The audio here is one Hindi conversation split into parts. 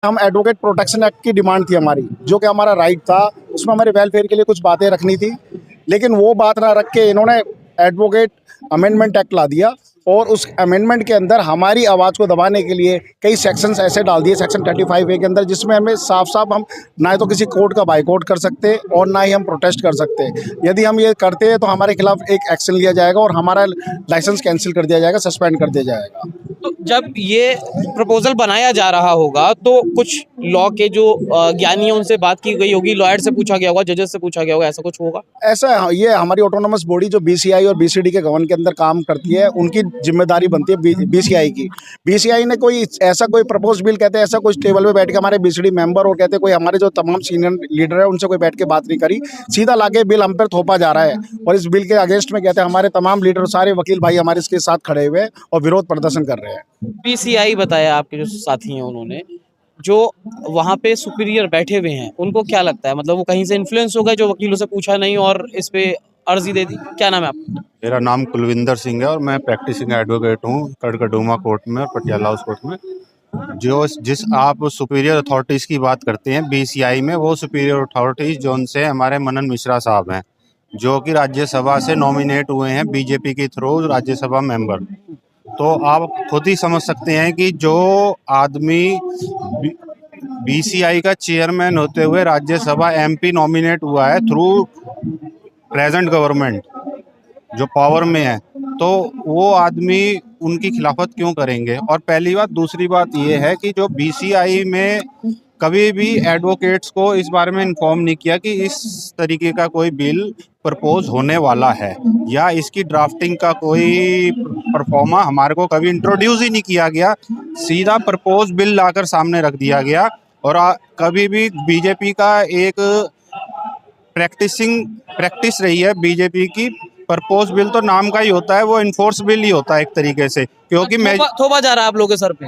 हम एडवोकेट प्रोटेक्शन एक्ट की डिमांड थी हमारी, जो कि हमारा राइट था। उसमें हमारे वेलफेयर के लिए कुछ बातें रखनी थी, लेकिन वो बात ना रख के इन्होंने एडवोकेट अमेंडमेंट एक्ट ला दिया और उस अमेंडमेंट के अंदर हमारी आवाज़ को दबाने के लिए कई सेक्शंस ऐसे डाल दिए सेक्शन 35A के अंदर, जिसमें हमें साफ साफ हम ना तो किसी कोर्ट का बाइकआउट कर सकते और ना ही हम प्रोटेस्ट कर सकते। यदि हम ये करते हैं तो हमारे खिलाफ एक एक्शन लिया जाएगा और हमारा लाइसेंस कैंसिल कर दिया जाएगा, सस्पेंड कर दिया जाएगा। तो जब ये प्रपोजल बनाया जा रहा होगा तो कुछ लॉ के जो ज्ञानी हैं उनसे बात की गई होगी, लॉयर से पूछा गया होगा, जजेस से पूछा गया होगा, ऐसा कुछ होगा? ऐसा ये हमारी ऑटोनोमस बॉडी जो बीसीआई और बीसीडी के गवर्न के अंदर काम करती है, उनकी जिम्मेदारी बनती है बीसीआई की। बीसीआई ने कोई ऐसा कोई प्रपोज बिल कहते हैं ऐसा कुछ टेबल पे बैठ के हमारे बीसीडी मेंबर और कहते हैं कोई हमारे जो तमाम सीनियर लीडर है उनसे कोई बैठ के बात नहीं करी, सीधा लाके बिल हम पर थोपा जा रहा है। और इस बिल के अगेंस्ट में कहते हैं हमारे तमाम लीडर, सारे वकील भाई हमारे इसके साथ खड़े हुए हैं और विरोध प्रदर्शन कर रहे हैं। पीसीआई बताया आपके जो साथी हैं उन्होंने, जो वहाँ पे सुपीरियर बैठे हुए हैं, उनको क्या लगता है? मतलब वो कहीं से इन्फ्लुएंस हो गए जो वकीलों से पूछा नहीं और इस पे अर्जी दे दी? क्या नाम है आपका? मेरा नाम कुलविंदर सिंह है और मैं प्रैक्टिसिंग एडवोकेट हूँ कड़कड़डूमा कोर्ट में और पटियाला हाउस कोर्ट में। जिस आप सुपीरियर अथॉरिटीज़ की बात करते हैं बीसीआई में, वो सुपीरियर अथॉरिटीज़ जो उनसे हमारे मनन मिश्रा साहब हैं, जो कि राज्यसभा से नॉमिनेट हुए हैं बीजेपी के थ्रू राज्यसभा मेंबर। तो आप खुद ही समझ सकते हैं कि जो आदमी बीसीआई का चेयरमैन होते हुए राज्यसभा एमपी नॉमिनेट हुआ है थ्रू प्रेजेंट गवर्नमेंट जो पावर में है, तो वो आदमी उनकी खिलाफत क्यों करेंगे? और पहली बात। दूसरी बात ये है कि जो बीसीआई में कभी भी एडवोकेट्स को इस बारे में इन्फॉर्म नहीं किया कि इस तरीके का कोई बिल प्रपोज होने वाला है, या इसकी ड्राफ्टिंग का कोई परफॉर्मा हमारे को कभी इंट्रोड्यूस ही नहीं किया गया। सीधा प्रपोज बिल लाकर सामने रख दिया गया। और कभी भी बीजेपी का एक प्रैक्टिस रही है बीजेपी की, प्रपोज बिल तो नाम का ही होता है, वो इन्फोर्स बिल ही होता है एक तरीके से। क्योंकि मैं थोपा जा रहा है आप लोगों के सर पे।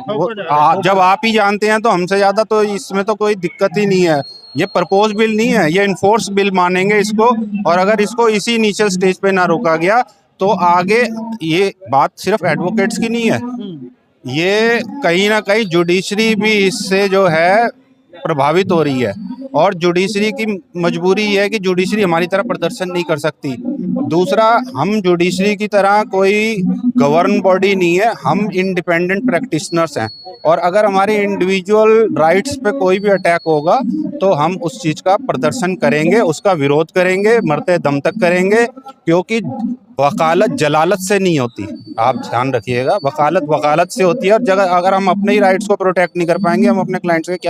जब आप ही जानते हैं तो हमसे ज़्यादा तो इसमें तो कोई दिक्कत ही नहीं है। ये प्रपोज बिल नहीं है, ये इन्फोर्स बिल मानेंगे इसको। और अगर इसको इसी इनिशियल स्टेज पे ना रोका गया तो आगे ये बात सिर्फ एडवोकेट्स की नहीं है, ये कहीं ना कहीं जुडिशरी भी इससे जो है प्रभावित हो रही है। और जुडिशरी की मजबूरी है कि जुडिशरी हमारी तरह प्रदर्शन नहीं कर सकती। दूसरा, हम जुडिशरी की तरह कोई गवर्न बॉडी नहीं है, हम इंडिपेंडेंट प्रैक्टिशनर्स हैं। और अगर हमारे इंडिविजुअल राइट्स पे कोई भी अटैक होगा तो हम उस चीज़ का प्रदर्शन करेंगे, उसका विरोध करेंगे, मरते दम तक करेंगे। क्योंकि वकालत जलालत से नहीं होती, आप ध्यान रखिएगा। वकालत से होती है। और अगर हम अपने ही राइट्स को प्रोटेक्ट नहीं कर पाएंगे, हम अपने क्लाइंट्स के